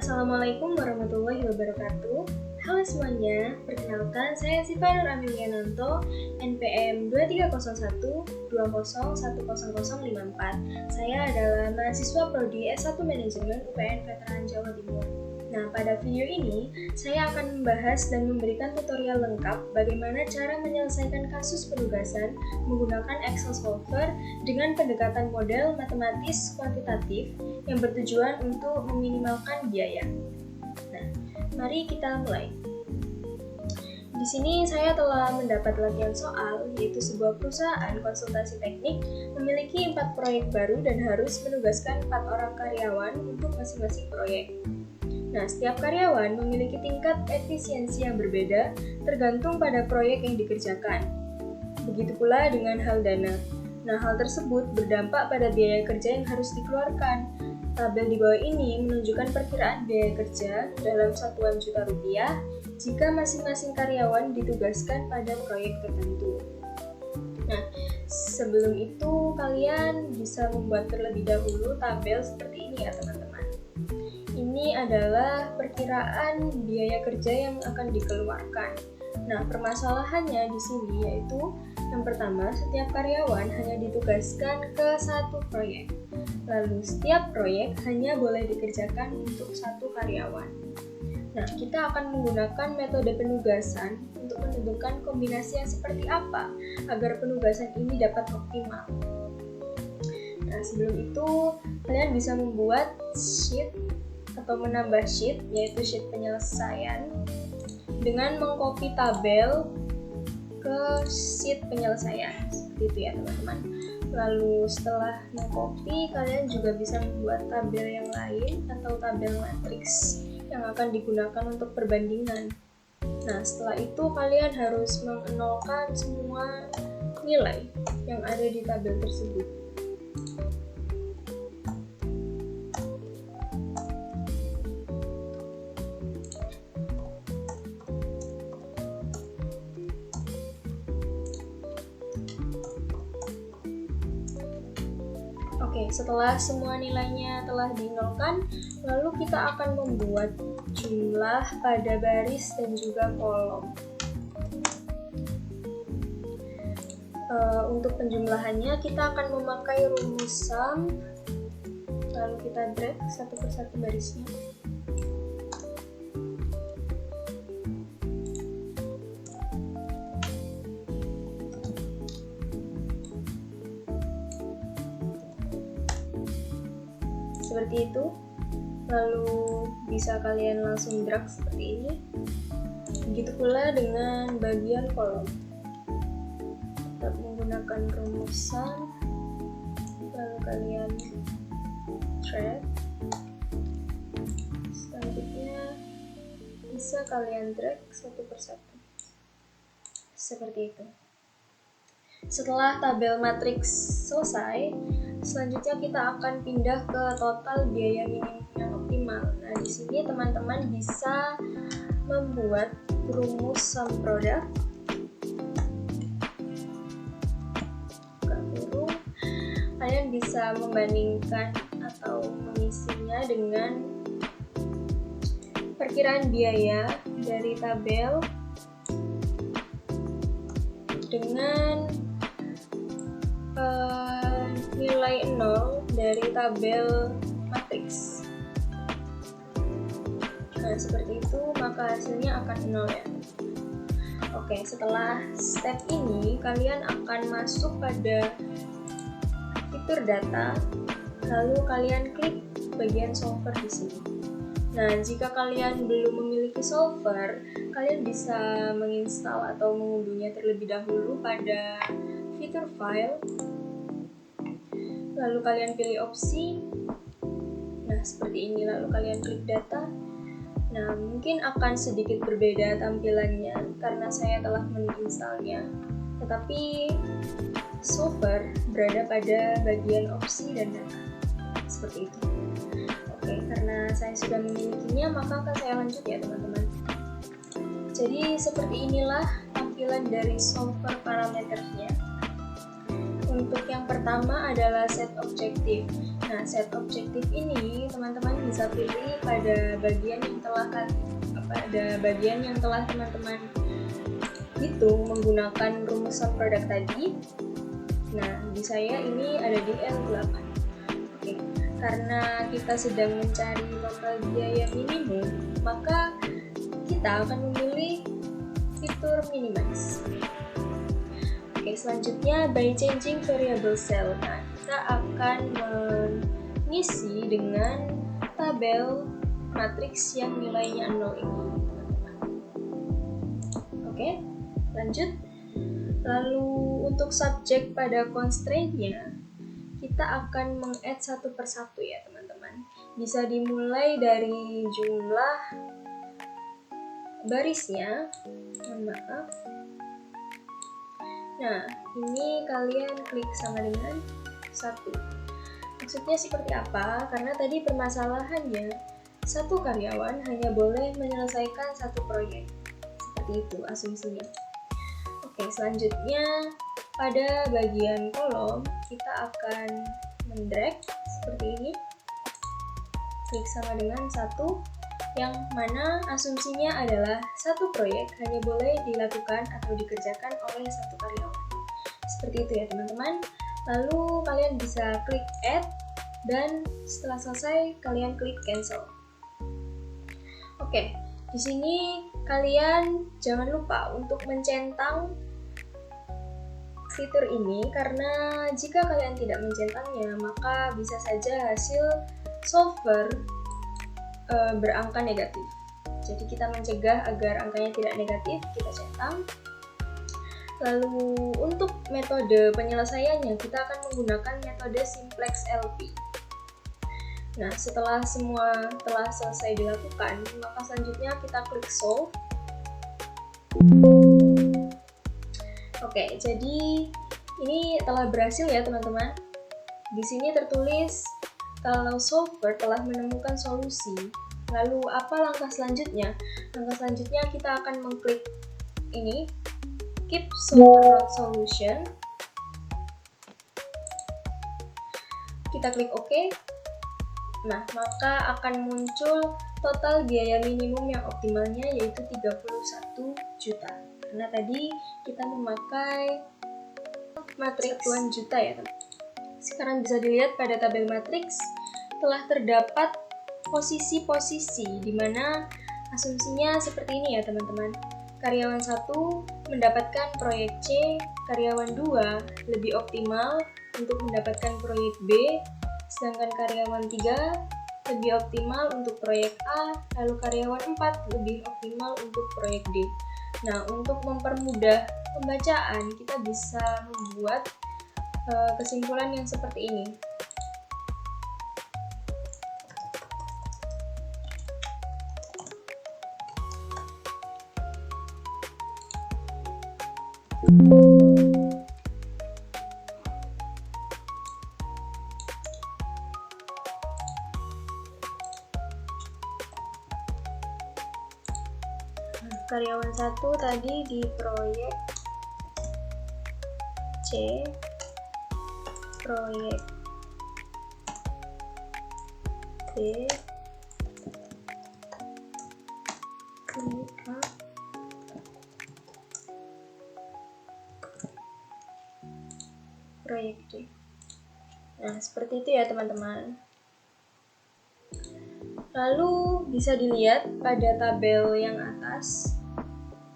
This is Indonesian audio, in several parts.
Assalamualaikum warahmatullahi wabarakatuh. Halo semuanya, perkenalkan saya Siva Nur Ameliananto, NPM 2301201054. Saya adalah mahasiswa Prodi S1 Manajemen UPN Veteran Jawa Timur. Nah, pada video ini, saya akan membahas dan memberikan tutorial lengkap bagaimana cara menyelesaikan kasus penugasan menggunakan Excel Solver dengan pendekatan model matematis kuantitatif yang bertujuan untuk meminimalkan biaya. Nah, mari kita mulai. Di sini saya telah mendapat latihan soal, yaitu sebuah perusahaan konsultasi teknik memiliki 4 proyek baru dan harus menugaskan 4 orang karyawan untuk masing-masing proyek. Nah, setiap karyawan memiliki tingkat efisiensi yang berbeda tergantung pada proyek yang dikerjakan. Begitu pula dengan hal dana. Nah, hal tersebut berdampak pada biaya kerja yang harus dikeluarkan. Tabel di bawah ini menunjukkan perkiraan biaya kerja dalam satuan juta rupiah jika masing-masing karyawan ditugaskan pada proyek tertentu. Nah, sebelum itu kalian bisa membuat terlebih dahulu tabel seperti ini ya teman-teman. Ini adalah perkiraan biaya kerja yang akan dikeluarkan. Nah, permasalahannya di sini yaitu yang pertama, setiap karyawan hanya ditugaskan ke satu proyek. Lalu, setiap proyek hanya boleh dikerjakan untuk satu karyawan. Nah, kita akan menggunakan metode penugasan untuk menentukan kombinasi yang seperti apa agar penugasan ini dapat optimal. Nah, sebelum itu, kalian bisa membuat sheet atau menambah sheet, yaitu sheet penyelesaian, dengan mengcopy tabel ke sheet penyelesaian. Seperti itu ya teman-teman. Lalu setelah mengcopy, kalian juga bisa membuat tabel yang lain atau tabel matriks yang akan digunakan untuk perbandingan. Nah, setelah itu kalian harus mengenolkan semua nilai yang ada di tabel tersebut. Oke, setelah semua nilainya telah dinolkan, lalu kita akan membuat jumlah pada baris dan juga kolom. Untuk penjumlahannya, kita akan memakai rumus sum, lalu kita drag satu persatu barisnya. Seperti itu, lalu bisa kalian langsung drag seperti ini. Begitu pula dengan bagian kolom. Tetap menggunakan rumus sum, lalu kalian drag. Selanjutnya bisa kalian drag satu persatu. Seperti itu. Setelah tabel matriks selesai, selanjutnya kita akan pindah ke total biaya minimum yang optimal. Nah, di sini teman-teman bisa membuat rumus sum product. Kalian bisa membandingkan atau mengisinya dengan perkiraan biaya dari tabel dengan nilai 0 dari tabel matriks. Nah, seperti itu, maka hasilnya akan 0 ya. Oke, setelah step ini, kalian akan masuk pada fitur data, lalu kalian klik bagian solver di sini. Nah, jika kalian belum memiliki solver, kalian bisa menginstal atau mengunduhnya terlebih dahulu pada fitur file. Lalu kalian pilih opsi. Nah, seperti ini. Lalu kalian klik data. Nah, mungkin akan sedikit berbeda tampilannya karena saya telah menginstalnya. Tetapi solver berada pada bagian opsi dan data. Seperti itu. Oke, karena saya sudah memilikinya, maka akan saya lanjut ya teman-teman. Jadi seperti inilah tampilan dari solver parameternya. untuk yang pertama adalah set objektif. Nah, set objektif ini teman-teman bisa pilih pada bagian yang telah teman-teman hitung menggunakan rumusan produk tadi. Nah, di saya ini ada di L8. Oke, karena kita sedang mencari total biaya minimum, maka kita akan memilih fitur minimize. Oke, selanjutnya by changing variable cell. Nah, kita akan mengisi dengan tabel matriks yang nilainya 0 ini. Oke, lanjut. Lalu untuk subjek pada constraint-nya, kita akan meng-add satu persatu ya teman-teman. Bisa dimulai dari jumlah barisnya. Maaf. Nah, ini kalian klik sama dengan 1. Maksudnya seperti apa? Karena tadi permasalahannya, satu karyawan hanya boleh menyelesaikan satu proyek. Seperti itu asumsinya. Oke, selanjutnya pada bagian kolom, kita akan mendrag seperti ini. Klik sama dengan 1, yang mana asumsinya adalah satu proyek hanya boleh dilakukan atau dikerjakan oleh satu karyawan. Seperti itu ya teman-teman. Lalu kalian bisa klik add, dan setelah selesai kalian klik cancel. Oke, di sini kalian jangan lupa untuk mencentang fitur ini, karena jika kalian tidak mencentangnya, maka bisa saja hasil solver berangka negatif. Jadi kita mencegah agar angkanya tidak negatif, kita centang. Lalu untuk metode penyelesaiannya, kita akan menggunakan metode simplex LP. Nah, setelah semua telah selesai dilakukan, maka selanjutnya kita klik solve. Oke, jadi ini telah berhasil ya teman-teman. Di sini tertulis kalau solver telah menemukan solusi. Lalu apa langkah selanjutnya? Langkah selanjutnya kita akan mengklik ini, keep solver solution. Kita klik OK. Nah, maka akan muncul total biaya minimum yang optimalnya yaitu 31 juta. Karena tadi kita memakai matriks satuan juta ya teman. Sekarang bisa dilihat pada tabel matriks telah terdapat posisi-posisi di mana asumsinya seperti ini ya teman-teman. Karyawan 1 mendapatkan proyek C, karyawan 2 lebih optimal untuk mendapatkan proyek B, sedangkan karyawan 3 lebih optimal untuk proyek A, lalu karyawan 4 lebih optimal untuk proyek D. Nah, untuk mempermudah pembacaan, kita bisa membuat kesimpulan yang seperti ini. Karyawan 1 tadi di proyek C, proyek B, proyek A, proyek D. Nah, seperti itu ya teman-teman. Lalu bisa dilihat pada tabel yang atas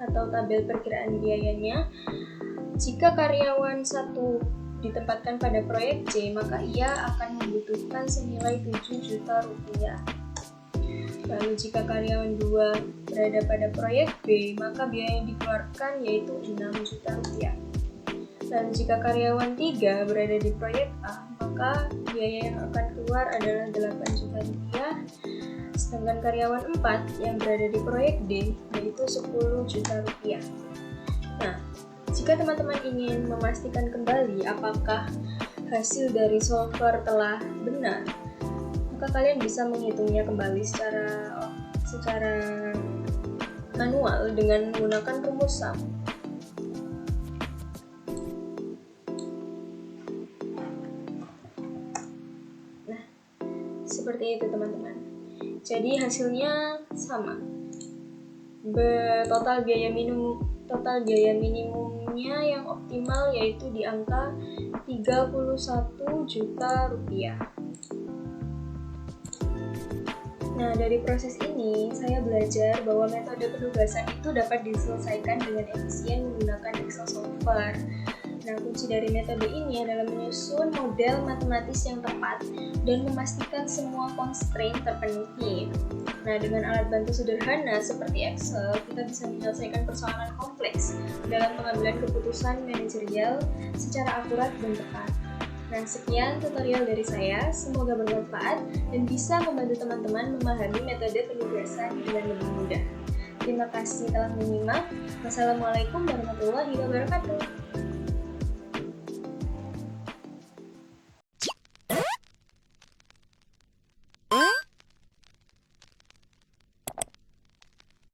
atau tabel perkiraan biayanya, jika karyawan 1 ditempatkan pada proyek C, maka ia akan membutuhkan senilai 7 juta rupiah. Lalu jika karyawan 2 berada pada proyek B, maka biaya yang dikeluarkan yaitu 6 juta rupiah. Dan jika karyawan 3 berada di proyek A, maka biaya yang akan keluar adalah 8 juta rupiah. Sedangkan karyawan 4 yang berada di proyek D yaitu 10 juta rupiah. Nah, jika teman-teman ingin memastikan kembali apakah hasil dari solver telah benar, maka kalian bisa menghitungnya kembali secara manual dengan menggunakan rumus SUM. Seperti itu teman-teman. Jadi hasilnya sama. Total biaya minimumnya yang optimal yaitu di angka 31 juta rupiah. Nah, dari proses ini, saya belajar bahwa metode penugasan itu dapat diselesaikan dengan efisien menggunakan Excel software. Nah, kunci dari metode ini adalah menyusun model matematis yang tepat dan memastikan semua constraint terpenuhi. Nah, dengan alat bantu sederhana seperti Excel, kita bisa menyelesaikan persoalan kompleks dalam pengambilan keputusan manajerial secara akurat dan tepat. Nah, sekian tutorial dari saya, semoga bermanfaat dan bisa membantu teman-teman memahami metode penugasan dengan lebih mudah. Terima kasih telah menyimak. Wassalamualaikum warahmatullahi wabarakatuh.